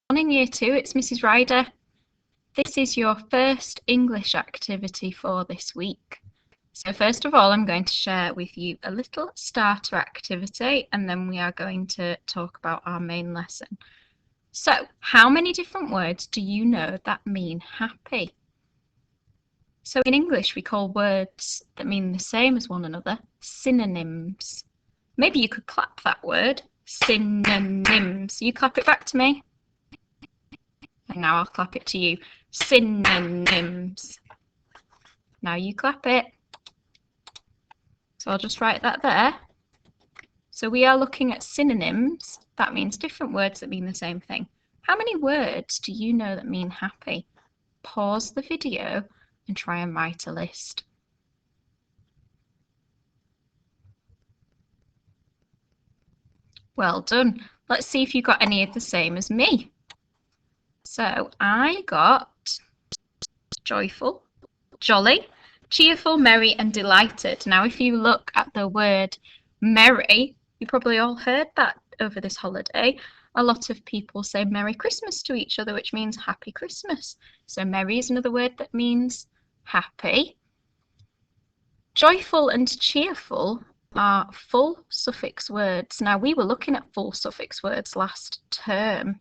Morning, Year 2, it's Mrs. Ryder. This is your first English activity for this week. So first of all, I'm going to share with you a little starter activity, and then we are going to talk about our main lesson. So, how many different words do you know that mean happy? So in English, we call words that mean the same as one another synonyms. Maybe you could clap that word, synonyms. You clap it back to me. And now I'll clap it to you. Synonyms. Now you clap it. So I'll just write that there. So we are looking at synonyms. That means different words that mean the same thing. How many words do you know that mean happy? Pause the video and try and write a list. Well done. Let's see if you got any of the same as me. So I got joyful, jolly, cheerful, merry and delighted. Now if you look at the word merry, you probably all heard that over this holiday. A lot of people say Merry Christmas to each other, which means Happy Christmas. So merry is another word that means happy. Joyful and cheerful are full suffix words. Now we were looking at full suffix words last term.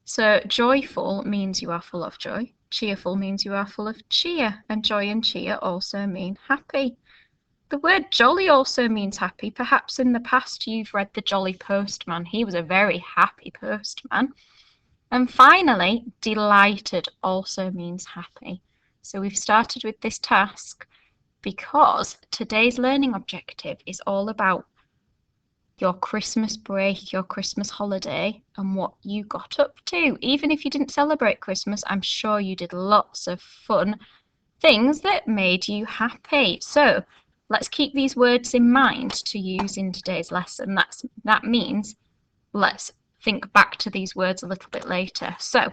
So joyful means you are full of joy. Cheerful means you are full of cheer, and joy and cheer also mean happy. The word jolly also means happy. Perhaps in the past you've read The Jolly Postman. He was a very happy postman. And finally, delighted also means happy. So we've started with this task because today's learning objective is all about your Christmas break, your Christmas holiday, and what you got up to. Even if you didn't celebrate Christmas, I'm sure you did lots of fun things that made you happy. So let's keep these words in mind to use in today's lesson. That means let's think back to these words a little bit later. So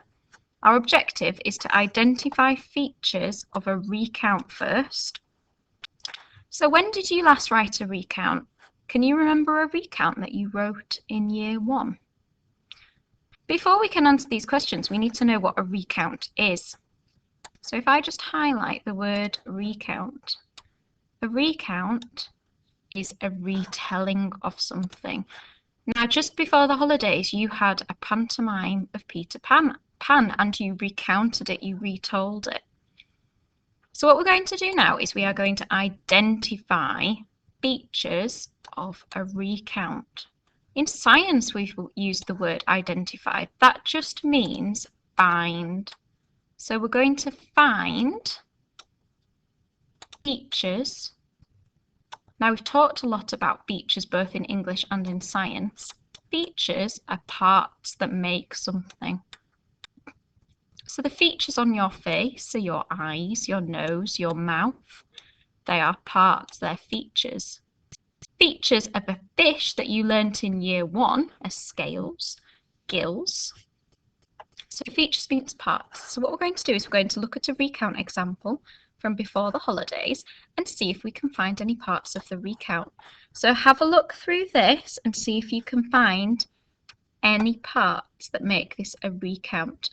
our objective is to identify features of a recount first. So when did you last write a recount? Can you remember a recount that you wrote in Year 1? Before we can answer these questions, we need to know what a recount is. So if I just highlight the word recount, a recount is a retelling of something. Now, just before the holidays, you had a pantomime of Peter Pan, and you recounted it, you retold it. So what we're going to do now is we are going to identify features of a recount. In science, we've used the word identify. That just means find. So we're going to find features. Now we've talked a lot about features both in English and in science. Features are parts that make something. So the features on your face are your eyes, your nose, your mouth. They are parts, they're features. Features of a fish that you learnt in Year 1 are scales, gills. So features means parts. So what we're going to do is we're going to look at a recount example from before the holidays and see if we can find any parts of the recount. So have a look through this and see if you can find any parts that make this a recount.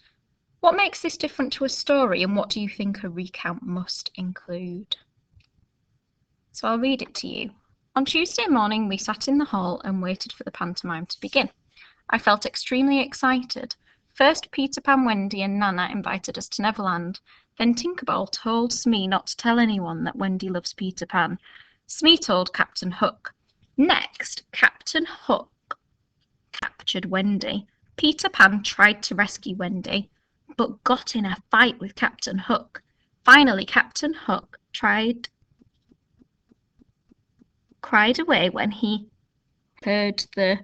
What makes this different to a story, and what do you think a recount must include? So I'll read it to you. On Tuesday morning, we sat in the hall and waited for the pantomime to begin. I felt extremely excited. First, Peter Pan, Wendy and Nana invited us to Neverland. Then Tinkerbell told Smee not to tell anyone that Wendy loves Peter Pan. Smee told Captain Hook. Next, Captain Hook captured Wendy. Peter Pan tried to rescue Wendy, but got in a fight with Captain Hook. Finally, Captain Hook cried away when he heard the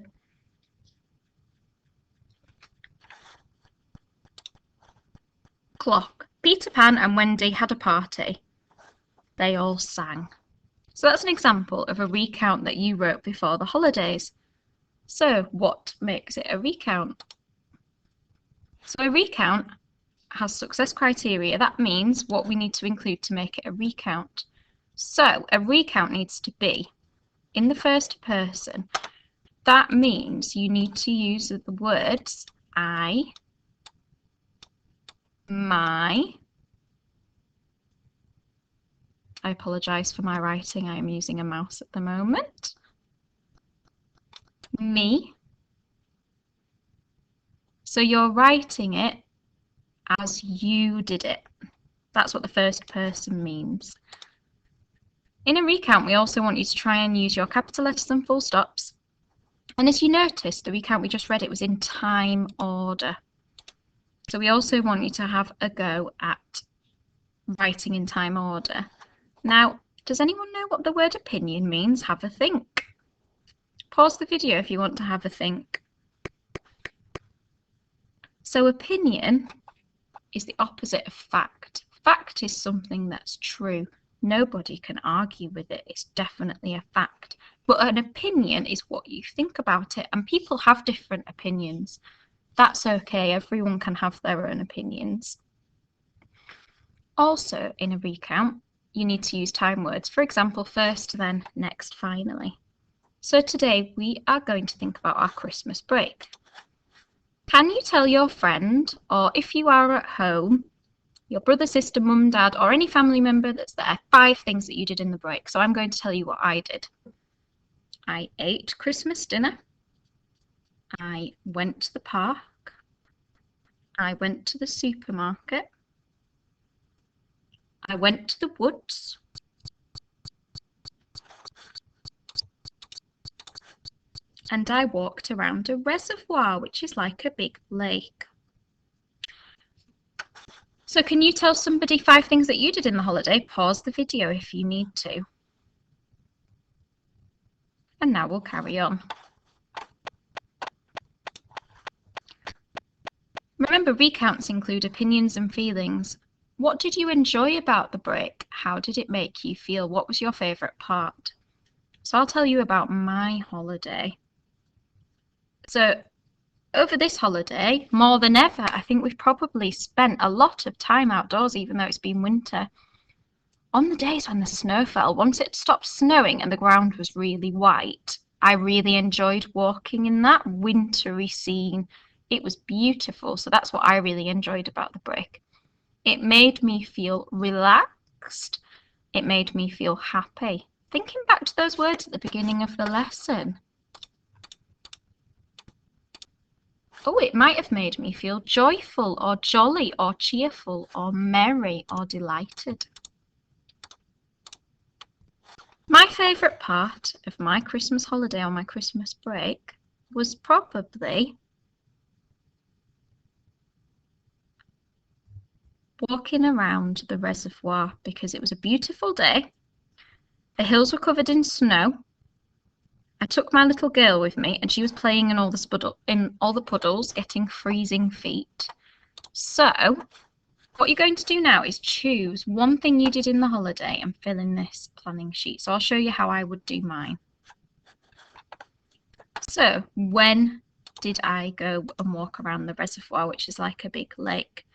clock. Peter Pan and Wendy had a party. They all sang. So that's an example of a recount that you wrote before the holidays. So what makes it a recount? So a recount has success criteria. That means what we need to include to make it a recount. So a recount needs to be in the first person. That means you need to use the words I, my. I apologise for my writing. I am using a mouse at the moment. Me. So you're writing it as you did it. That's what the first person means. In a recount, we also want you to try and use your capital letters and full stops. And as you notice, the recount we just read, it was in time order. So we also want you to have a go at writing in time order. Now, does anyone know what the word opinion means? Have a think. Pause the video if you want to have a think. So opinion is the opposite of fact. Fact is something that's true. Nobody can argue with it. It's definitely a fact. But an opinion is what you think about it, and people have different opinions. That's okay. Everyone can have their own opinions. Also, in a recount, you need to use time words. For example, first, then, next, finally. So today we are going to think about our Christmas break. Can you tell your friend, or if you are at home, your brother, sister, mum, dad, or any family member that's there, 5 things that you did in the break? So I'm going to tell you what I did. I ate Christmas dinner. I went to the park. I went to the supermarket. I went to the woods. And I walked around a reservoir, which is like a big lake. So can you tell somebody 5 things that you did in the holiday? Pause the video if you need to. And now we'll carry on. Remember, recounts include opinions and feelings. What did you enjoy about the break? How did it make you feel? What was your favourite part? So I'll tell you about my holiday. So over this holiday, more than ever, I think we've probably spent a lot of time outdoors, even though it's been winter. On the days when the snow fell, once it stopped snowing and the ground was really white, I really enjoyed walking in that wintry scene. It was beautiful, so that's what I really enjoyed about the break. It made me feel relaxed. It made me feel happy. Thinking back to those words at the beginning of the lesson. Oh, it might have made me feel joyful or jolly or cheerful or merry or delighted. My favourite part of my Christmas holiday or my Christmas break was probably walking around the reservoir because it was a beautiful day. The hills were covered in snow. I took my little girl with me and she was playing in all the puddles, getting freezing feet. So what you're going to do now is choose one thing you did in the holiday and fill in this planning sheet. So I'll show you how I would do mine. So when did I go and walk around the reservoir, which is like a big lake?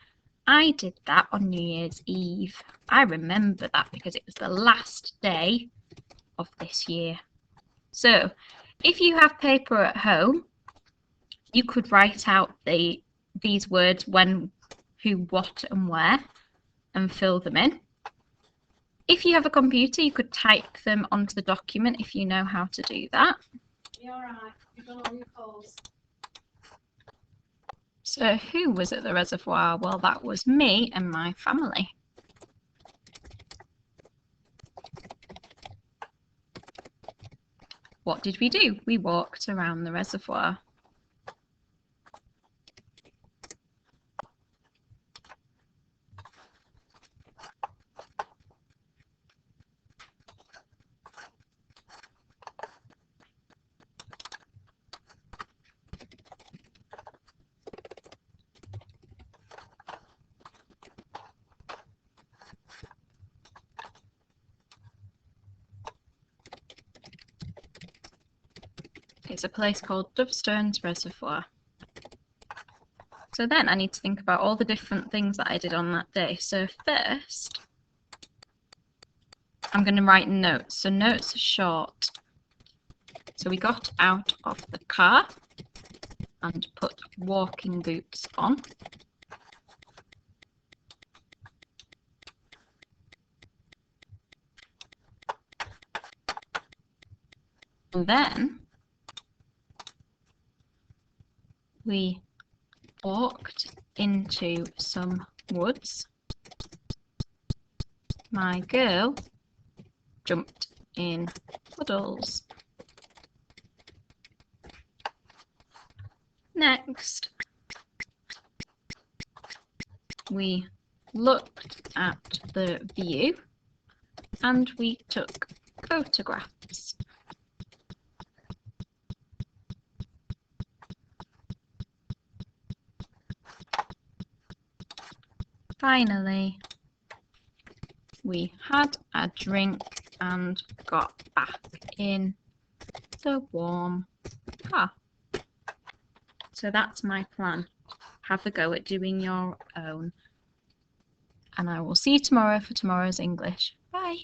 I did that on New Year's Eve. I remember that because it was the last day of this year. So if you have paper at home, you could write out these words, when, who, what, and where, and fill them in. If you have a computer, you could type them onto the document if you know how to do that. You're all right. You've done all your calls. So who was at the reservoir? Well, that was me and my family. What did we do? We walked around the reservoir. It's a place called Dovestones Reservoir. So then I need to think about all the different things that I did on that day. So first, I'm going to write notes. So notes are short. So we got out of the car. and put walking boots on. And then we walked into some woods. My girl jumped in puddles. Next, we looked at the view and we took photographs. Finally, we had a drink and got back in the warm car. So that's my plan. Have a go at doing your own. And I will see you tomorrow for tomorrow's English. Bye.